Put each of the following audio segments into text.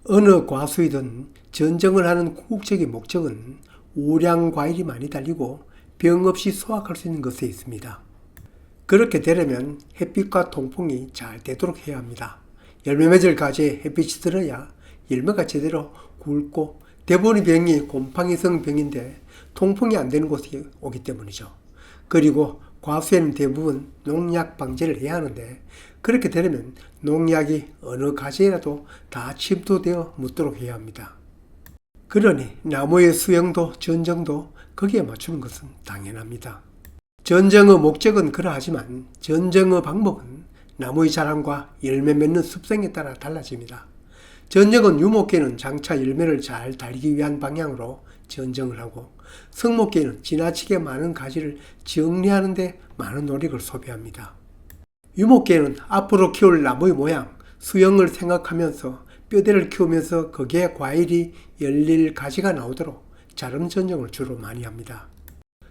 어느 과수이든 전정을 하는 궁극적인 목적은 우량 과일이 많이 달리고 병 없이 수확할 수 있는 것에 있습니다. 그렇게 되려면 햇빛과 통풍이 잘 되도록 해야 합니다. 열매 맺을 가지에 햇빛이 들어야 열매가 제대로 굵고, 대부분의 병이 곰팡이성 병인데 통풍이 안 되는 곳이 오기 때문이죠. 그리고 과수에는 대부분 농약 방제를 해야 하는데, 그렇게 되려면 농약이 어느 가지에라도 다 침투되어 묻도록 해야 합니다. 그러니 나무의 수영도 전정도 거기에 맞추는 것은 당연합니다. 전정의 목적은 그러하지만 전정의 방법은 나무의 자람과 열매 맺는 습성에 따라 달라집니다. 전정은 유목계는 장차 열매를 잘 달기 위한 방향으로 전정을 하고, 성목계는 지나치게 많은 가지를 정리하는 데 많은 노력을 소비합니다. 유목계는 앞으로 키울 나무의 모양, 수영을 생각하면서 뼈대를 키우면서 거기에 과일이 열릴 가지가 나오도록 자름 전정을 주로 많이 합니다.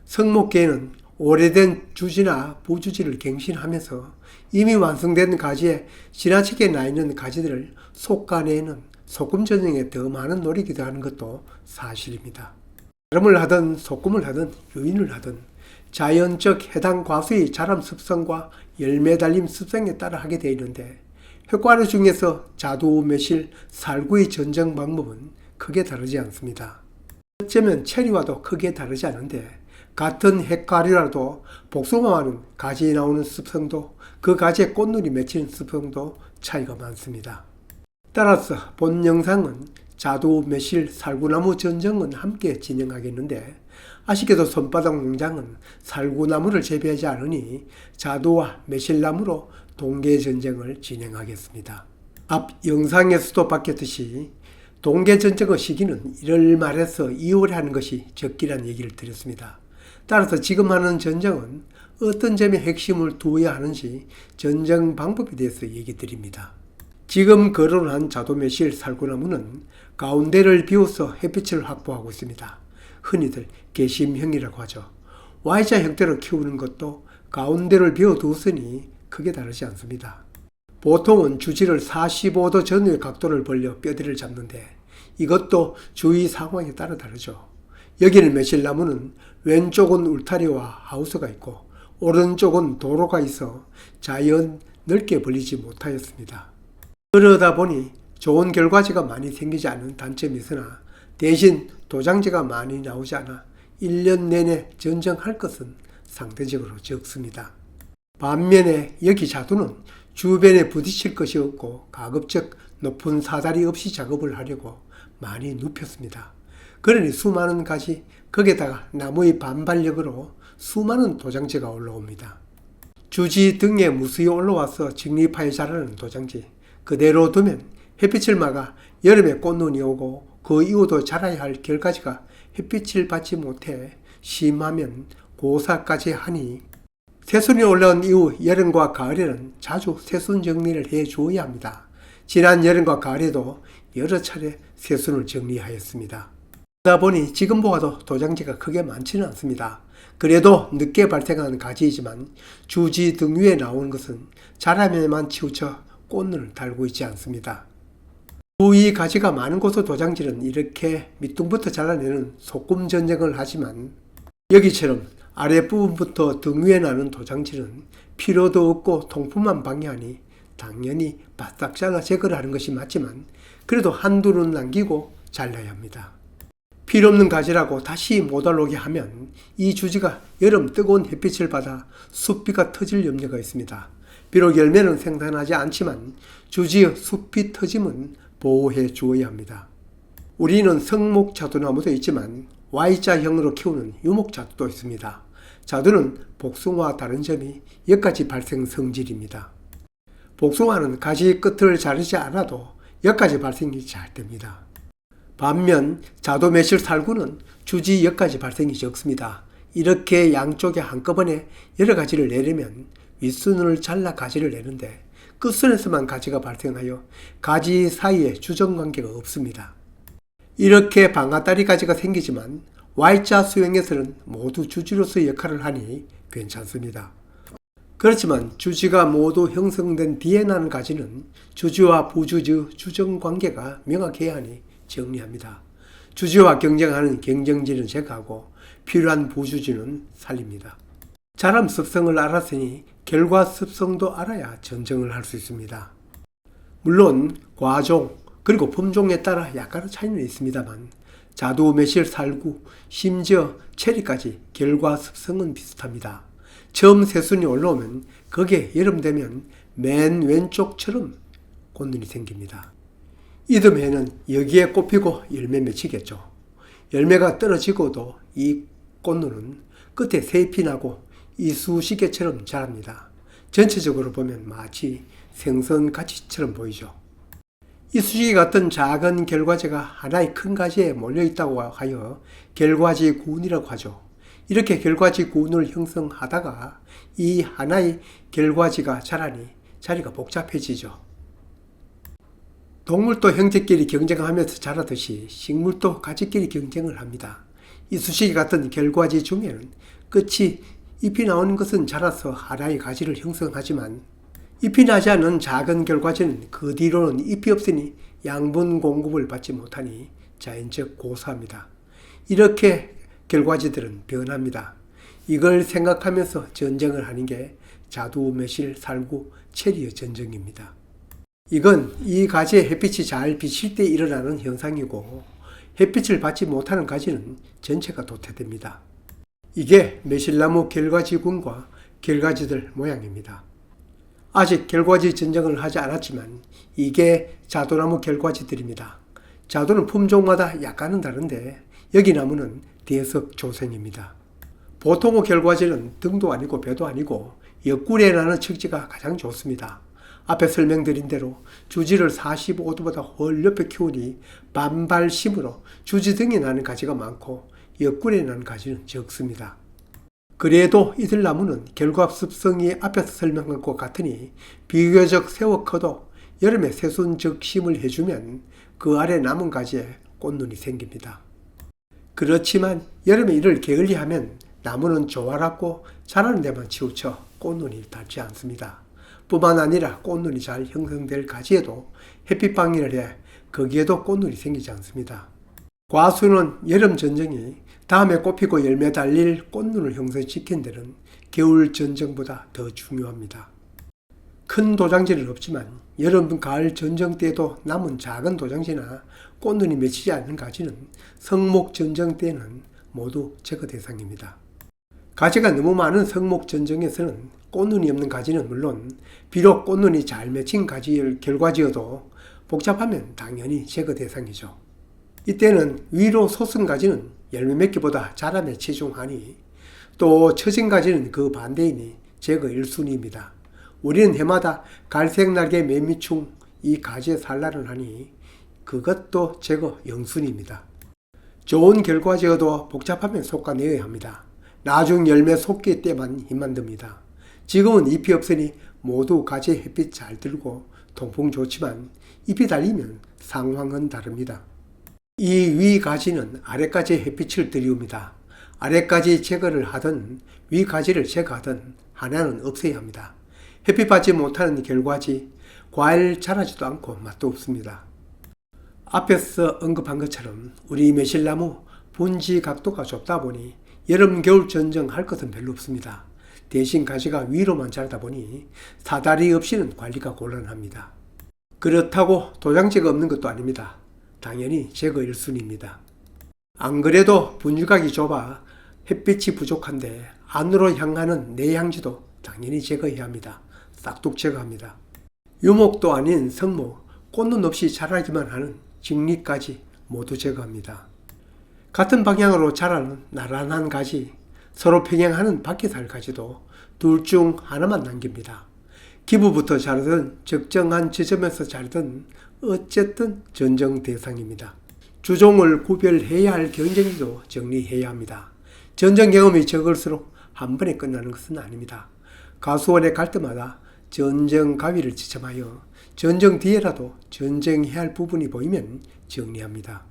성목계는 오래된 주지나 부주지를 갱신하면서 이미 완성된 가지에 지나치게 나 있는 가지들을 솎아내는 소금 전정에 더 많은 노력이 들어가는 것도 사실입니다. 자름을 하든 소금을 하든 유인을 하든 자연적 해당 과수의 자람 습성과 열매 달림 습성에 따라 하게 되어 있는데, 효과류 중에서 자두, 매실, 살구의 전정 방법은 크게 다르지 않습니다. 어쩌면 체리와도 크게 다르지 않은데, 같은 핵과류라도 복숭아와는 가지에 나오는 습성도, 그 가지에 꽃눈이 맺히는 습성도 차이가 많습니다. 따라서 본 영상은 자두, 매실, 살구나무 전정은 함께 진행하겠는데, 아쉽게도 손바닥 농장은 살구나무를 재배하지 않으니 자두와 매실나무로 동계 전정을 진행하겠습니다. 앞 영상에서도 봤겠듯이 동계 전정의 시기는 1월 말에서 2월에 하는 것이 적기란 얘기를 드렸습니다. 따라서 지금 하는 전정은 어떤 점에 핵심을 두어야 하는지 전정 방법에 대해서 얘기 드립니다. 지금 거론한 자두, 매실, 살구나무는 가운데를 비워서 햇빛을 확보하고 있습니다. 흔히들 개심형이라고 하죠. Y자 형태로 키우는 것도 가운데를 비워두었으니 크게 다르지 않습니다. 보통은 주지를 45도 전후의 각도를 벌려 뼈대를 잡는데, 이것도 주위 상황에 따라 다르죠. 여기는 매실나무는 왼쪽은 울타리와 하우스가 있고 오른쪽은 도로가 있어 자연 넓게 벌리지 못하였습니다. 그러다 보니 좋은 결과지가 많이 생기지 않는 단점이 있으나, 대신 도장지가 많이 나오지 않아 1년 내내 전정할 것은 상대적으로 적습니다. 반면에 여기 자두는 주변에 부딪힐 것이 없고 가급적 높은 사다리 없이 작업을 하려고 많이 눕혔습니다. 그러니 수많은 가지, 거기에다가 나무의 반발력으로 수많은 도장지가 올라옵니다. 주지 등에 무수히 올라와서 직립하여 자라는 도장지, 그대로 두면 햇빛을 막아 여름에 꽃눈이 오고 그 이후도 자라야 할 결가지가 햇빛을 받지 못해 심하면 고사까지 하니, 새순이 올라온 이후 여름과 가을에는 자주 새순 정리를 해 주어야 합니다. 지난 여름과 가을에도 여러 차례 새순을 정리하였습니다. 그러다 보니 지금 보아도 도장지가 크게 많지는 않습니다. 그래도 늦게 발생하는 가지이지만 주지 등 위에 나오는 것은 자라면만 치우쳐 꽃을 달고 있지 않습니다. 주위 가지가 많은 곳의 도장지는 이렇게 밑둥부터 잘라내는 소금 전정을 하지만, 여기처럼 아랫부분부터 등 위에 나는 도장지는 필요도 없고 통풍만 방해하니 당연히 바싹 잘라 제거를 하는 것이 맞지만, 그래도 한두는 남기고 잘라야 합니다. 필요 없는 가지라고 다시 못 올라오게 하면 이 주지가 여름 뜨거운 햇빛을 받아 숲비가 터질 염려가 있습니다. 비록 열매는 생산하지 않지만 주지의 숲이 터짐은 보호해 주어야 합니다. 우리는 성목 자두나무도 있지만 Y자형으로 키우는 유목 자두도 있습니다. 자두는 복숭아와 다른 점이 엿가지 발생 성질입니다. 복숭아는 가지 끝을 자르지 않아도 엿가지 발생이 잘 됩니다. 반면 자두, 매실, 살구는 주지 엿가지 발생이 적습니다. 이렇게 양쪽에 한꺼번에 여러 가지를 내려면 윗순을 잘라 가지를 내는데, 끝순에서만 가지가 발생하여 가지 사이에 주정관계가 없습니다. 이렇게 방아다리 가지가 생기지만 Y자 수형에서는 모두 주지로서의 역할을 하니 괜찮습니다. 그렇지만 주지가 모두 형성된 뒤에 나는 가지는 주지와 부주지 주정관계가 명확해야 하니 정리합니다. 주지와 경쟁하는 경쟁지는 제거하고 필요한 부주지는 살립니다. 자람 습성을 알았으니 결과 습성도 알아야 전쟁을 할 수 있습니다. 물론 과종 그리고 품종에 따라 약간의 차이는 있습니다만 자두, 매실, 살구, 심지어 체리까지 결과 습성은 비슷합니다. 처음 새순이 올라오면 거기에 여름 되면 맨 왼쪽처럼 꽃눈이 생깁니다. 이듬해는 여기에 꽃피고 열매 맺히겠죠. 열매가 떨어지고도 이 꽃눈은 끝에 새잎이 나고 이쑤시개처럼 자랍니다. 전체적으로 보면 마치 생선가지처럼 보이죠. 이쑤시개 같은 작은 결과지가 하나의 큰 가지에 몰려있다고 하여 결과지 군이라고 하죠. 이렇게 결과지 군을 형성하다가 이 하나의 결과지가 자라니 자리가 복잡해지죠. 동물도 형제끼리 경쟁하면서 자라듯이 식물도 가지끼리 경쟁을 합니다. 이쑤시개 같은 결과지 중에는 끝이 잎이 나오는 것은 자라서 하나의 가지를 형성하지만 잎이 나지 않은 작은 결과지는 그 뒤로는 잎이 없으니 양분 공급을 받지 못하니 자연적 고사합니다. 이렇게 결과지들은 변합니다. 이걸 생각하면서 전쟁을 하는 게 자두, 매실, 살구, 체리의 전쟁입니다. 이건 이 가지에 햇빛이 잘 비칠 때 일어나는 현상이고 햇빛을 받지 못하는 가지는 전체가 도태됩니다. 이게 매실나무 결과지군과 결과지들 모양입니다. 아직 결과지 전쟁을 하지 않았지만 이게 자두나무 결과지들입니다. 자두는 품종마다 약간은 다른데 여기 나무는 대석조생입니다. 보통의 결과지는 등도 아니고 배도 아니고 옆구리에 나는 척지가 가장 좋습니다. 앞에 설명드린 대로 주지를 45도보다 훨 옆에 키우니 반발심으로 주지 등에 나는 가지가 많고 옆구리에 나는 가지는 적습니다. 그래도 이들 나무는 결과습성이 앞에서 설명한 것 같으니 비교적 세워 커도 여름에 새순 적심을 해주면 그 아래 남은 가지에 꽃눈이 생깁니다. 그렇지만 여름에 이를 게을리하면 나무는 조화롭고 자라는 데만 치우쳐 꽃눈이 닿지 않습니다. 뿐만 아니라 꽃눈이 잘 형성될 가지에도 햇빛 방해를 해 거기에도 꽃눈이 생기지 않습니다. 과수는 여름 전쟁이 다음에 꽃피고 열매 달릴 꽃눈을 형성시킨 데는 겨울 전쟁보다 더 중요합니다. 큰 도장지는 없지만 여름, 가을 전쟁 때에도 남은 작은 도장지나 꽃눈이 맺히지 않는 가지는 성목 전쟁 때는 모두 제거 대상입니다. 가지가 너무 많은 성목 전쟁에서는 꽃눈이 없는 가지는 물론 비록 꽃눈이 잘 맺힌 결과지여도 복잡하면 당연히 제거 대상이죠. 이때는 위로 솟은 가지는 열매 맺기보다 자람에 치중하니 또 처진 가지는 그 반대이니 제거 1순위입니다. 우리는 해마다 갈색 날개 매미충 이 가지에 산란을 하니 그것도 제거 0순위입니다. 좋은 결과지어도 복잡하면 솎아내어야 합니다. 나중 열매 솟기 때만 힘만 듭니다. 지금은 잎이 없으니 모두 가지에 햇빛 잘 들고 통풍 좋지만 잎이 달리면 상황은 다릅니다. 이 위 가지는 아래까지 햇빛을 들이웁니다. 아래까지 제거를 하든 위 가지를 제거하든 하나는 없어야 합니다. 햇빛 받지 못하는 결과지, 과일 자라지도 않고 맛도 없습니다. 앞에서 언급한 것처럼 우리 매실나무 분지 각도가 좁다 보니 여름, 겨울 전쟁할 것은 별로 없습니다. 대신 가지가 위로만 자라다 보니 사다리 없이는 관리가 곤란합니다. 그렇다고 도장지가 없는 것도 아닙니다. 당연히 제거 1순위입니다. 안 그래도 분유각이 좁아 햇빛이 부족한데 안으로 향하는 내향지도 당연히 제거해야 합니다. 싹둑 제거합니다. 유목도 아닌 성목, 꽃눈 없이 자라기만 하는 직리까지 모두 제거합니다. 같은 방향으로 자라는 나란한 가지, 서로 평행하는 바퀴살 가지도 둘 중 하나만 남깁니다. 기부부터 자르든 적정한 지점에서 자르든 어쨌든 전쟁 대상입니다. 주종을 구별해야 할 경쟁지도 정리해야 합니다. 전쟁 경험이 적을수록 한 번에 끝나는 것은 아닙니다. 가수원에 갈 때마다 전쟁 가위를 지참하여 전쟁 뒤에라도 전쟁해야 할 부분이 보이면 정리합니다.